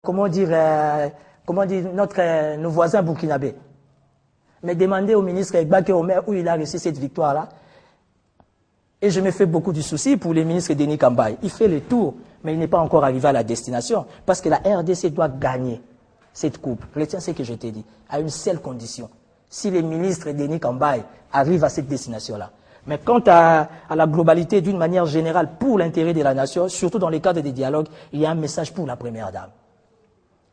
comment dire nos voisins burkinabés. Mais demandez au ministre Baké Omer où il a réussi cette victoire-là. Et je me fais beaucoup de soucis pour le ministre Denis Kambaye. Il fait le tour, mais il n'est pas encore arrivé à la destination. Parce que la RDC doit gagner cette coupe. Retiens ce que je t'ai dit, à une seule condition. Si le ministre Denis Kambaye arrive à cette destination-là. Mais quant à la globalité, d'une manière générale, pour l'intérêt de la nation, surtout dans le cadre des dialogues, il y a un message pour la première dame.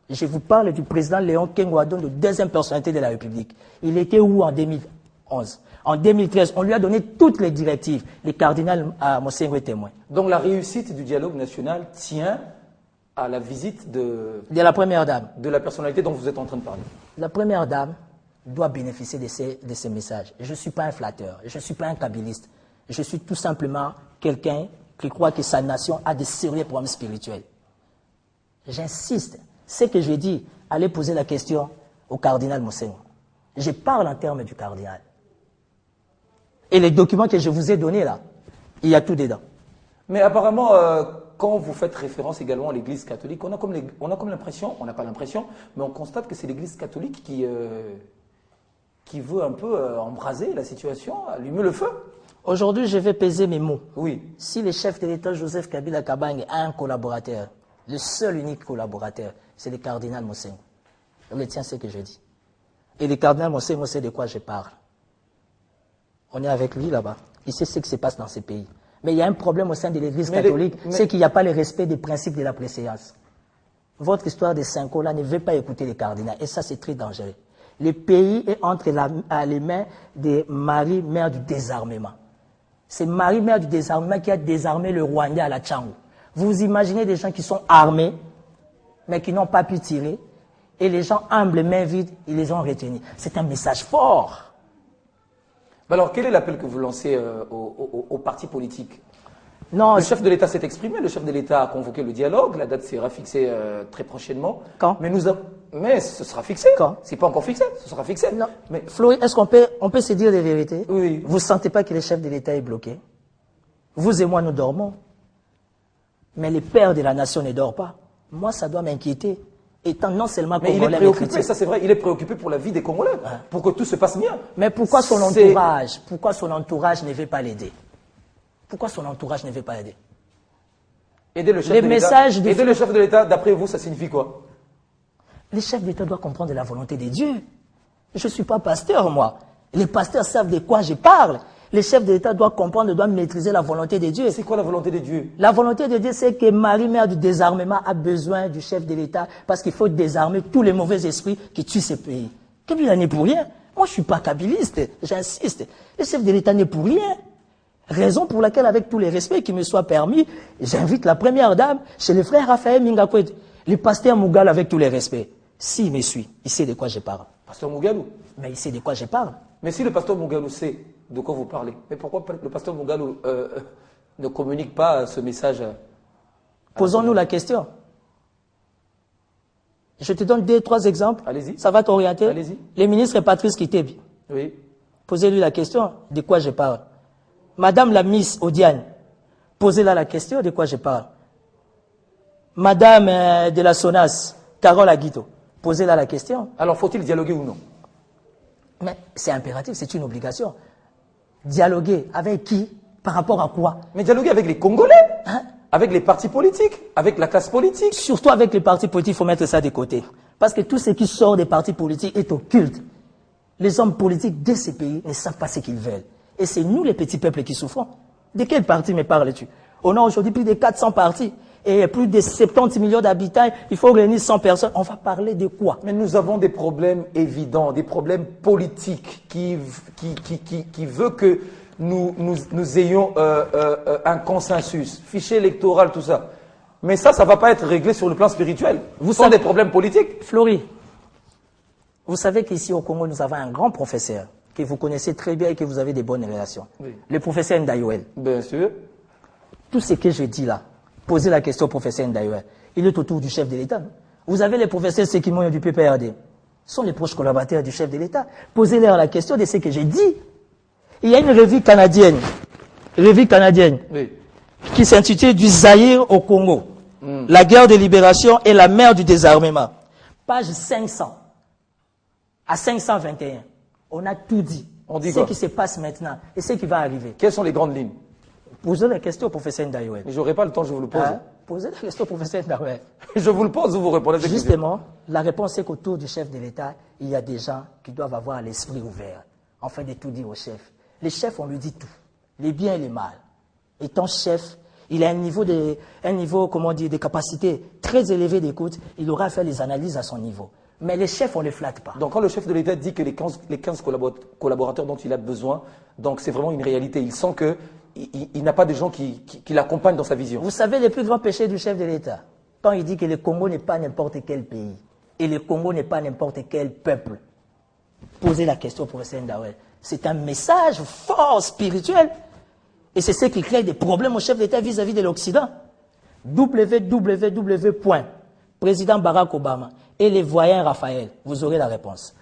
Je vous parle du président Léon Kengo-Adon, de deuxième personnalité de la République. Il était où en 2011? En 2013, on lui a donné toutes les directives. Le cardinal Mosengo est témoin. Donc la réussite du dialogue national tient à la visite de la première dame. De la personnalité dont vous êtes en train de parler. La première dame doit bénéficier de ces messages. Je ne suis pas un flatteur, je ne suis pas un kabyliste. Je suis tout simplement quelqu'un qui croit que sa nation a des sérieux problèmes spirituels. J'insiste. Ce que je dis, allez poser la question au cardinal Mosengo. Je parle en termes du cardinal. Et les documents que je vous ai donnés là, il y a tout dedans. Mais apparemment, quand vous faites référence également à l'Église catholique, on a comme l'impression, on n'a pas l'impression, mais on constate que c'est l'Église catholique qui veut un peu embraser la situation, allumer le feu. Aujourd'hui, je vais peser mes mots. Oui. Si le chef de l'État, Joseph Kabila Kabange, a un collaborateur, le seul unique collaborateur, c'est le cardinal Mosengo. Retiens ce que je dis. Et le cardinal Mosengo sait de quoi je parle. On est avec lui là-bas. Il sait ce qui se passe dans ces pays. Mais il y a un problème au sein de l'Église catholique, c'est qu'il n'y a pas le respect des principes de la préséance. Votre histoire de Cinco là ne veut pas écouter les cardinaux. Et ça, c'est très dangereux. Le pays est entre les mains de Marie, mère du désarmement. C'est Marie, mère du désarmement, qui a désarmé le Rwandais à la Tchangou. Vous imaginez des gens qui sont armés, mais qui n'ont pas pu tirer, et les gens humbles, mains vides, ils les ont retenus. C'est un message fort. Alors, quel est l'appel que vous lancez aux partis politiques? Non, le chef de l'État s'est exprimé, le chef de l'État a convoqué le dialogue, la date sera fixée très prochainement. Quand? Mais ce sera fixé. Quand? C'est pas encore fixé, ce sera fixé. Non. Mais Florie, est-ce qu'on peut se dire des vérités? Oui. Vous ne sentez pas que le chef de l'État est bloqué? Vous et moi, nous dormons. Mais le père de la nation ne dort pas. Moi, ça doit m'inquiéter. Étant non seulement mais congolais, il est préoccupé, ça c'est vrai, il est préoccupé pour la vie des Congolais, pour que tout se passe bien. Mais pourquoi son entourage ne veut pas l'aider? Pourquoi son entourage ne veut pas l'aider? Aider le chef de l'État, d'après vous, ça signifie quoi? Le chef d'État doit comprendre la volonté de Dieu. Je ne suis pas pasteur, moi. Les pasteurs savent de quoi je parle. Le chef de l'État doit comprendre, doit maîtriser la volonté de Dieu. C'est quoi la volonté de Dieu? La volonté de Dieu, c'est que Marie, mère du désarmement, a besoin du chef de l'État parce qu'il faut désarmer tous les mauvais esprits qui tuent ce pays. Kabila n'est pour rien. Moi, je ne suis pas kabiliste, j'insiste. Le chef de l'État n'est pour rien. Raison pour laquelle, avec tous les respects qui me soient permis, j'invite la première dame chez le frère Raphaël Mingakwed, le pasteur Mugalu, avec tous les respects. S'il me suit, il sait de quoi je parle. Pasteur Mugalu? Mais il sait de quoi je parle. Mais si le pasteur Mugalu sait de quoi vous parlez, mais pourquoi le pasteur Mugalu ne communique pas ce message? Posons-nous la question. Je te donne 2-3 exemples. Allez-y. Ça va t'orienter. Allez-y. Le ministre Patrice Kitebi. Oui. Posez-lui la question de quoi je parle. Madame la Miss Odiane. Posez-la la question de quoi je parle. Madame de la SONAS, Carole Aguito. Posez-la la question. Alors, faut-il dialoguer ou non? Mais c'est impératif, c'est une obligation. Dialoguer avec qui? Par rapport à quoi? Mais dialoguer avec les Congolais, avec les partis politiques, avec la classe politique. Surtout avec les partis politiques, il faut mettre ça de côté. Parce que tout ce qui sort des partis politiques est occulte. Les hommes politiques de ces pays ne savent pas ce qu'ils veulent. Et c'est nous, les petits peuples, qui souffrons. De quel parti me parles-tu? On a aujourd'hui plus de 400 partis. Et plus de 70 millions d'habitants, il faut réunir 100 personnes. On va parler de quoi? Mais nous avons des problèmes évidents, des problèmes politiques qui veut que nous ayons un consensus, fichier électoral, tout ça. Mais ça ne va pas être réglé sur le plan spirituel. Vous sont des problèmes politiques. Florie, vous savez qu'ici au Congo, nous avons un grand professeur que vous connaissez très bien et que vous avez des bonnes relations. Oui. Le professeur Ndaïouel. Bien sûr. Tout ce que je dis là, posez la question au professeur Ndaïouel. Il est autour du chef de l'État. Vous avez les professeurs Sekimoyo du PPRD. Ce sont les proches collaborateurs du chef de l'État. Posez-leur la question de ce que j'ai dit. Il y a une revue canadienne, oui, qui s'intitule Du Zaïre au Congo. la guerre de libération est la mère du désarmement. Page 500 à 521, on a tout dit. On dit ce quoi? qui se passe maintenant et ce qui va arriver. Quelles sont les grandes lignes? Posez la question au professeur Ndaouel. Mais je n'aurai pas le temps, je vous le pose. Hein? Posez la question au professeur Ndaouel. Je vous le pose, vous répondez. Justement, la réponse est qu'autour du chef de l'État, il y a des gens qui doivent avoir l'esprit ouvert, afin de tout dire au chef. Les chefs, on lui dit tout, les biens et les mal. Étant chef, il a un niveau, comment dire, de capacité très élevé d'écoute, il aura fait les analyses à son niveau. Mais les chefs, on ne les flatte pas. Donc quand le chef de l'État dit que les 15 collaborateurs dont il a besoin, donc c'est vraiment une réalité. Il sent qu'il n'a pas de gens qui l'accompagnent dans sa vision. Vous savez les plus grands péchés du chef de l'État? Quand il dit que le Congo n'est pas n'importe quel pays, et le Congo n'est pas n'importe quel peuple. Posez la question au professeur Ndaouel. C'est un message fort, spirituel. Et c'est ce qui crée des problèmes au chef d'État vis-à-vis de l'Occident. Président Barack Obama et les voyants Raphaël, vous aurez la réponse.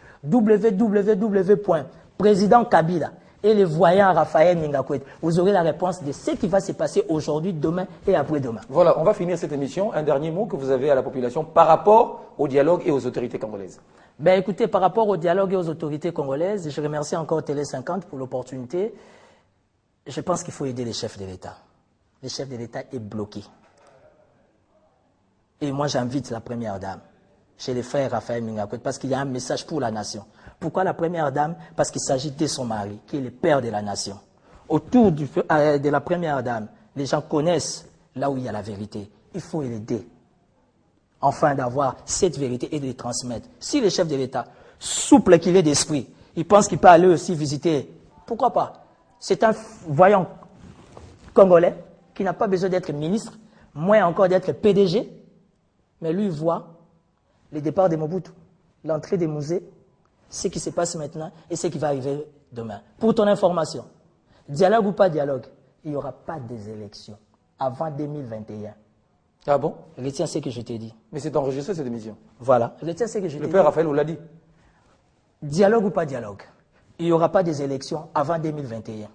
Président Kabila et les voyants Raphaël Ningakwet, vous aurez la réponse de ce qui va se passer aujourd'hui, demain et après-demain. Voilà, on va finir cette émission. Un dernier mot que vous avez à la population par rapport au dialogue et aux autorités congolaises. Ben écoutez, par rapport au dialogue et aux autorités congolaises, je remercie encore Télé 50 pour l'opportunité. Je pense qu'il faut aider les chefs de l'État. Le chef de l'État est bloqué. Et moi, j'invite la première dame, chez les frères Raphaël Ningakwet, parce qu'il y a un message pour la nation. Pourquoi la première dame? Parce qu'il s'agit de son mari, qui est le père de la nation. Autour de la première dame, les gens connaissent là où il y a la vérité. Il faut l'aider, enfin, d'avoir cette vérité et de les transmettre. Si le chef de l'État, souple qu'il est d'esprit, il pense qu'il peut aller aussi visiter, pourquoi pas? C'est un voyant congolais qui n'a pas besoin d'être ministre, moins encore d'être PDG, mais lui voit le départ de Mobutu, l'entrée des musées, ce qui se passe maintenant et ce qui va arriver demain. Pour ton information, dialogue ou pas dialogue, il n'y aura pas des élections avant 2021. Ah bon? Retiens ce que je t'ai dit. Mais c'est enregistré cette émission. Voilà, retiens ce que je t'ai dit. Le père Raphaël vous l'a dit. Dialogue ou pas dialogue, il n'y aura pas des élections avant 2021.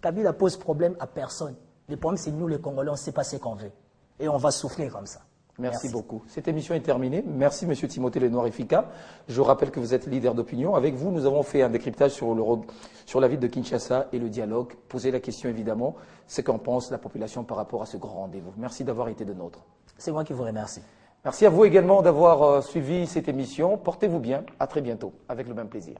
Kabila pose problème à personne. Le problème, c'est nous, les Congolais, on ne sait pas ce qu'on veut. Et on va souffrir comme ça. Merci beaucoup. Cette émission est terminée. Merci, Monsieur Timothée Lenoir-Effica. Je rappelle que vous êtes leader d'opinion. Avec vous, nous avons fait un décryptage sur la ville de Kinshasa et le dialogue. Posez la question, évidemment, ce qu'en pense la population par rapport à ce grand rendez-vous. Merci d'avoir été de nôtres. C'est moi qui vous remercie. Merci à vous également d'avoir suivi cette émission. Portez-vous bien. À très bientôt, avec le même plaisir.